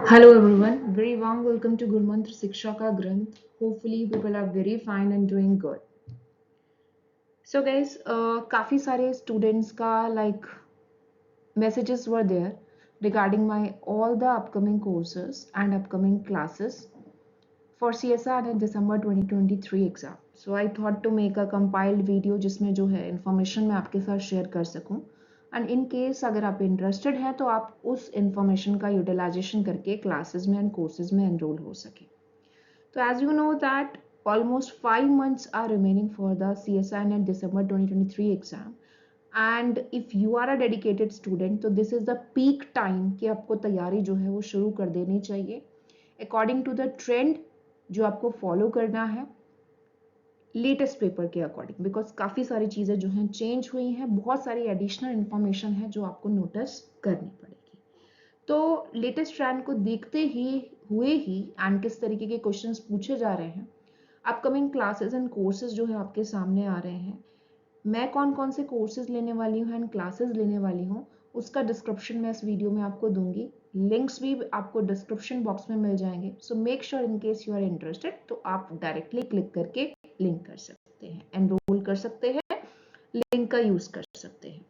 Hello everyone, very warm welcome to Gurmantra Siksha Ka Granth. Hopefully people are very fine and doing good. So guys, काफी सारे students का messages were there regarding my all the upcoming courses and upcoming classes for CSR and December 2023 exam. So I thought to make a compiled video जिसमें जो है information मैं आपके साथ share कर सकूं. एंड इन केस अगर आप इंटरेस्टेड हैं तो आप उस इंफॉर्मेशन का यूटिलाइजेशन करके क्लासेस में एंड कोर्सेज में एनरोल हो सके. तो as you know that almost 5 months are remaining for the CSI NET December 2023 exam. And if you are a dedicated student तो this is the peak time कि आपको तैयारी जो है वो शुरू कर देनी चाहिए अकॉर्डिंग टू द ट्रेंड जो आपको फॉलो करना है लेटेस्ट पेपर के अकॉर्डिंग, बिकॉज काफ़ी सारी चीज़ें जो हैं चेंज हुई हैं, बहुत सारी एडिशनल इंफॉर्मेशन है जो आपको नोटिस करनी पड़ेगी. तो लेटेस्ट ट्रेंड को देखते ही हुए ही एंड किस तरीके के क्वेश्चंस पूछे जा रहे हैं, अपकमिंग क्लासेस एंड कोर्सेज जो है आपके सामने आ रहे हैं, मैं कौन कौन से कोर्सेज लेने वाली हूँ एंड क्लासेस लेने वाली हूँ, उसका डिस्क्रिप्शन मैं इस वीडियो में आपको दूंगी. लिंक्स भी आपको डिस्क्रिप्शन बॉक्स में मिल जाएंगे. So make sure in case you are interested तो आप डायरेक्टली क्लिक करके लिंक कर सकते हैं, एनरोल कर सकते हैं, लिंक का यूज कर सकते हैं.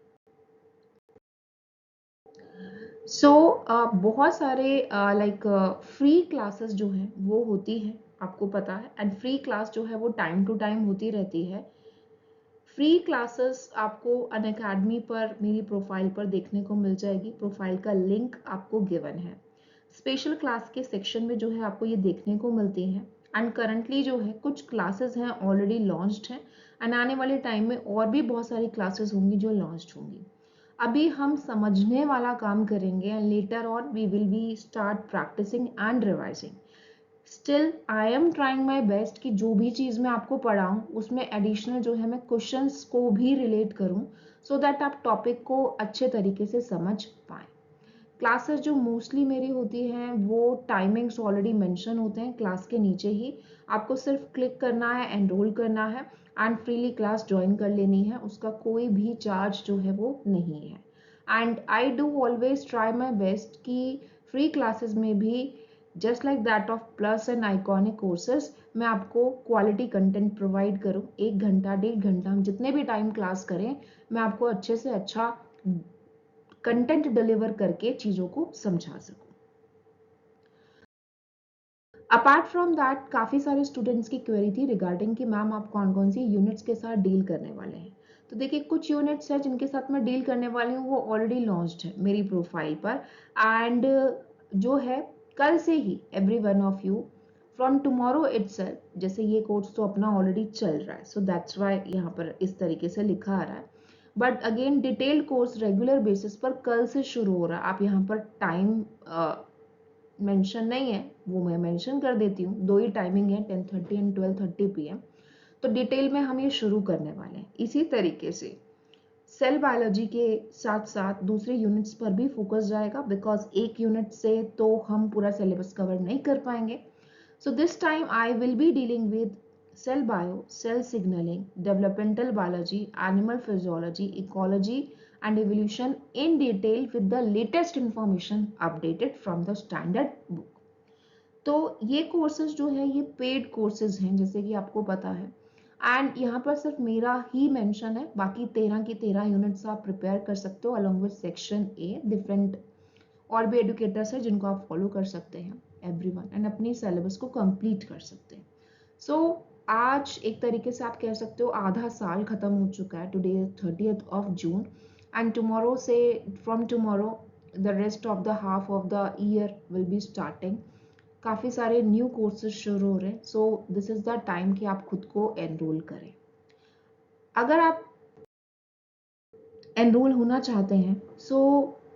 सो बहुत सारे फ्री क्लासेस जो हैं वो होती हैं, आपको पता है. एंड फ्री क्लास जो है वो टाइम टू टाइम होती रहती है. फ्री क्लासेस आपको अनअकैडमी पर मेरी प्रोफाइल पर देखने को मिल जाएगी. प्रोफाइल का लिंक आपको गिवन है. स्पेशल क्लास के सेक्शन में जो है आपको ये देखने को मिलती हैं. एंड करंटली जो है कुछ क्लासेस हैं ऑलरेडी लॉन्च्ड हैं एंड आने वाले टाइम में और भी बहुत सारी क्लासेस होंगी जो लॉन्च्ड होंगी. अभी हम समझने वाला काम करेंगे and later on we will be start practising and revising. Still I am trying my best कि जो भी चीज़ मैं आपको पढ़ाऊँ उसमें एडिशनल जो है मैं क्वेश्चंस को भी रिलेट करूँ सो दैट आप टॉपिक को अच्छे तरीके से समझ पाएँ. क्लासेस जो मोस्टली मेरी होती हैं वो टाइमिंग्स ऑलरेडी मेंशन होते हैं क्लास के नीचे ही. आपको सिर्फ क्लिक करना है, एनरोल करना है एंड फ्रीली क्लास ज्वाइन कर लेनी है. उसका कोई भी चार्ज जो है वो नहीं है. And I do always try my best कि फ्री क्लासेस में भी just like that of plus and iconic courses मैं आपको क्वालिटी कंटेंट प्रोवाइड करूँ. 1 घंटा 1.5 घंटा हम जितने भी टाइम क्लास करें मैं आपको अच्छे से अच्छा कंटेंट डिलीवर करके चीज़ों को समझा सकूं. अपार्ट फ्रॉम दैट काफ़ी सारे स्टूडेंट्स की क्वेरी थी रिगार्डिंग कि मैम आप कौन कौन सी यूनिट्स के साथ डील करने वाले हैं. तो देखिए कुछ यूनिट्स हैं जिनके साथ मैं डील करने वाली हूँ वो ऑलरेडी लॉन्च्ड है मेरी प्रोफाइल पर. एंड जो है कल से ही every one of you from tomorrow itself, जैसे ये कोर्स तो अपना ऑलरेडी चल रहा है सो दैट्स वाई यहाँ पर इस तरीके से लिखा आ रहा है. But again detailed course regular basis पर कल से शुरू हो रहा है. आप यहाँ पर टाइम मेंशन नहीं है वो मैं मेंशन कर देती हूँ. दो ही टाइमिंग है 10:30 एंड 12:30 PM. तो डिटेल में हम ये शुरू करने वाले हैं. इसी तरीके से सेल बायोलॉजी के साथ साथ दूसरे यूनिट्स पर भी फोकस जाएगा बिकॉज एक यूनिट से तो हम पूरा सिलेबस कवर नहीं कर पाएंगे. So this time I will be dealing with cell bio, cell signaling, developmental biology, animal physiology, ecology and evolution in detail with the latest information updated from the standard book. तो ये courses जो है ये paid courses हैं जैसे कि आपको पता है. एंड यहाँ पर सिर्फ मेरा ही मेंशन है, बाकी 13 की 13 यूनिट्स आप प्रिपेयर कर सकते हो along with section A. Different और भी एडुकेटर्स हैं जिनको आप फॉलो कर सकते हैं एवरीवन एंड अपनी सिलेबस को कंप्लीट कर सकते हैं. सो आज एक तरीके से आप कह सकते हो आधा साल खत्म हो चुका है. Today 30th June and tomorrow से from tomorrow the rest of the half of the year will be starting. काफ़ी सारे न्यू कोर्सेज शुरू हो रहे हैं. So this is the time कि आप खुद को एनरोल करें. अगर आप एनरोल होना चाहते हैं सो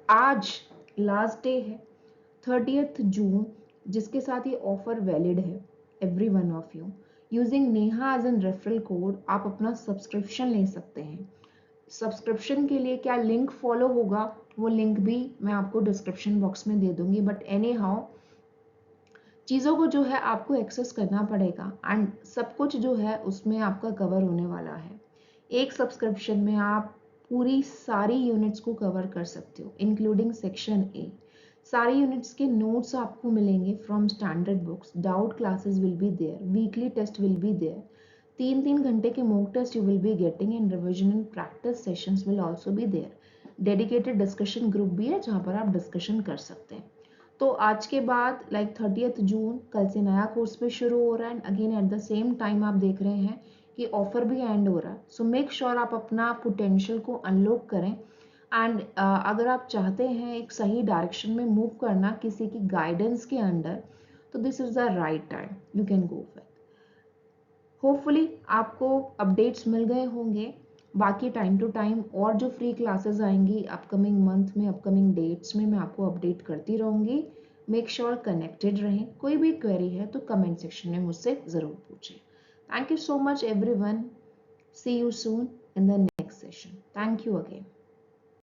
आज लास्ट डे है 30th June, जिसके साथ ये ऑफर वैलिड है. Every one of you using Neha as an referral code आप अपना सब्सक्रिप्शन ले सकते हैं. सब्सक्रिप्शन के लिए क्या लिंक फॉलो होगा वो लिंक भी मैं आपको डिस्क्रिप्शन बॉक्स में दे दूंगी. बट एनी हाउ चीज़ों को जो है आपको एक्सेस करना पड़ेगा एंड सब कुछ जो है उसमें आपका कवर होने वाला है. एक सब्सक्रिप्शन में आप पूरी सारी यूनिट्स को कवर कर सकते हो इंक्लूडिंग सेक्शन ए. सारे यूनिट्स के नोट्स आपको मिलेंगे from standard books, doubt classes will be there, weekly test will be there, 3-3 घंटे के mock test you will be getting and revision and practice sessions will also be there. Dedicated discussion group भी है जहाँ पर आप discussion कर सकते हैं। तो आज के बाद लाइक 30 जून कल से नया कोर्स भी शुरू हो रहा है and again at the same time आप देख रहे हैं कि ऑफर भी एंड हो रहा है। सो मेक श्योर आप अपना पोटेंशियल को अनलॉक करें एंड अगर आप चाहते हैं एक सही डायरेक्शन में मूव करना किसी की गाइडेंस के अंडर, तो this is the right time you can go with. Hopefully आपको अपडेट्स मिल गए होंगे। बाकी टाइम टू टाइम और जो फ्री क्लासेस आएंगी अपकमिंग मंथ में, अपकमिंग डेट्स में, मैं आपको अपडेट करती रहूँगी। मेक श्योर कनेक्टेड रहें। कोई भी क्वेरी है तो कमेंट सेक्शन में मुझसे ज़रूर पूछें। Thank you so much everyone. See you soon in the next session. Thank you again.